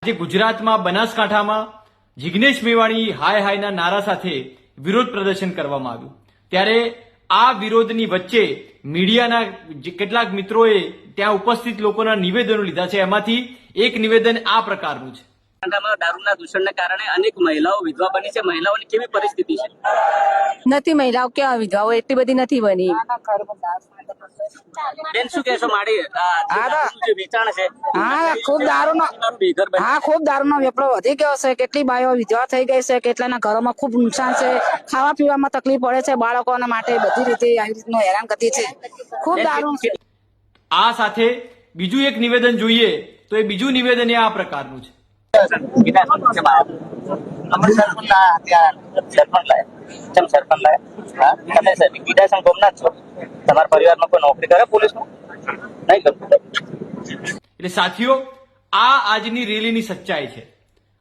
જે ગુજરાતમાં બનાસકાંઠામાં જિગ્નેશ મેવાણી હાય હાયના નારા સાથે વિરોધ પ્રદર્શન કરવામાં આવ્યું, ત્યારે આ વિરોધની વચ્ચે મીડિયાના કેટલાક મિત્રોએ ત્યાં ઉપસ્થિત લોકોના નિવેદનો લીધા છે. એમાંથી એક નિવેદન આ પ્રકારનું છે. દારૂના દૂષણને કારણે અનેક મહિલાઓ વિધવા બની છે. મહિલાઓની કેવી પરિસ્થિતિ છે? નથી, મહિલાઓ ક્યાં વિધવાઓ એટલી બધી નથી બની. બેન, શું કહેશો? મારી વેચાણ છે, ખૂબ દારૂનો વેપરો વધી ગયો છે. કેટલી બાઈઓ વિધવા થઈ ગઈ છે, કેટલાના ઘરોમાં ખૂબ નુકસાન છે, ખાવા પીવામાં તકલીફ પડે છે, બાળકોના માટે બધી રીતે આવી રીતનું હેરાનગતિ છે. ખૂબ દારૂ છે. આ સાથે બીજું એક નિવેદન જોઈએ તો એ બીજું નિવેદન એ આ પ્રકારનું છે. તમારા પરિવારમાં કોઈ નોકરી કરે પોલીસમાં? નહીં કરતું. એટલે સાથીઓ, આ આજની રેલીની સચ્ચાઈ છે.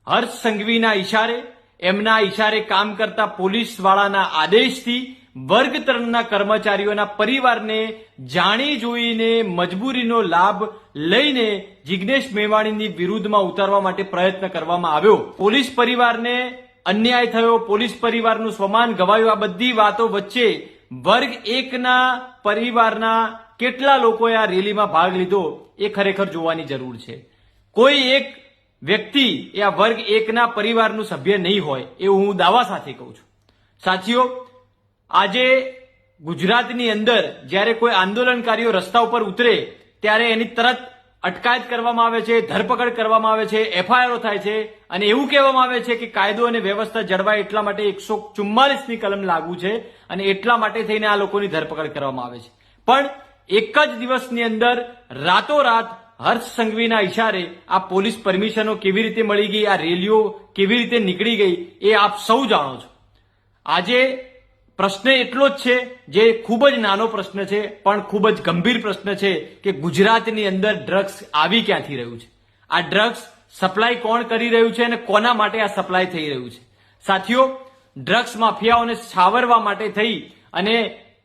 હર્ષ સંઘવીના ઈશારે, એમના ઈશારે કામ કરતા પોલીસ વાળાના આદેશથી વર્ગ 3ના કર્મચારીઓના પરિવારને જાણી જોઈને મજબૂરીનો લાભ લઈને જિગ્નેશ મેવાણીની વિરુદ્ધમાં ઉતારવા માટે પ્રયત્ન કરવામાં આવ્યો. પોલીસ પરિવારને અન્યાય થયો, પોલીસ પરિવારનું સ્વમાન ગવાયું. આ બધી વાતો વચ્ચે વર્ગ 1ના પરિવારના કેટલા લોકોએ આ રેલીમાં ભાગ લીધો એ ખરેખર જોવાની જરૂર છે. કોઈ એક વ્યક્તિ એ આ વર્ગ 1ના પરિવારનું સભ્ય નહીં હોય એવું હું દાવા સાથે કહું છું. સાથીઓ, આજે ગુજરાતની અંદર જ્યારે કોઈ આંદોલનકારીઓ રસ્તા ઉપર ઉતરે ત્યારે એની તરત અટકાયત કરવામાં આવે છે, ધરપકડ કરવામાં આવે છે, એફઆઈઆરો થાય છે અને એવું કહેવામાં આવે છે કે કાયદો અને વ્યવસ્થા જળવાય એટલા માટે 144ની કલમ લાગુ છે અને એટલા માટે થઈને આ લોકોની ધરપકડ કરવામાં આવે છે. પણ એક જ દિવસની અંદર રાતોરાત હર્ષ સંઘવીના ઈશારે આ પોલીસ પરમિશનો કેવી રીતે મળી ગઈ, આ રેલીઓ કેવી રીતે નીકળી ગઈ એ આપ સૌ જાણો છો. આજે પ્રશ્ન એટલો જ છે, જે ખૂબ જ નાનો પ્રશ્ન છે પણ ખૂબ જ ગંભીર પ્રશ્ન છે કે ગુજરાતની અંદર ડ્રગ્સ આવી ક્યાંથી રહ્યું છે, આ ડ્રગ્સ સપ્લાય કોણ કરી રહ્યું છે અને કોના માટે આ સપ્લાય થઈ રહ્યું છે. સાથીઓ, ડ્રગ્સ માફિયાઓને છાવરવા માટે થઈ અને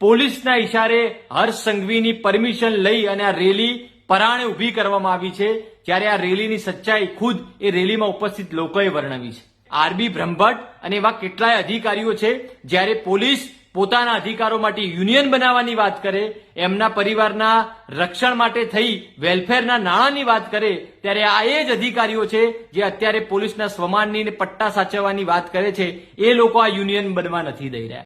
પોલીસના ઈશારે હર્ષ સંઘવીની પરમિશન લઈ અને આ રેલી પરાણે ઉભી કરવામાં આવી છે, જ્યારે આ રેલીની સચ્ચાઈ ખુદ એ રેલીમાં ઉપસ્થિત લોકોએ વર્ણવી છે. આરબી બ્રહ્મભટ્ટ અને એવા કેટલાય અધિકારીઓ છે, જ્યારે પોલીસ પોતાના અધિકારો માટે યુનિયન બનાવવાની વાત કરે, એમના પરિવારના રક્ષણ માટે થઈ વેલફેરના નાણાંની વાત કરે, ત્યારે આ એ જ અધિકારીઓ છે જે અત્યારે પોલીસના સ્વમાનની પટ્ટા સાચવવાની વાત કરે છે. એ લોકો આ યુનિયન બનવા નથી દઈ રહ્યા.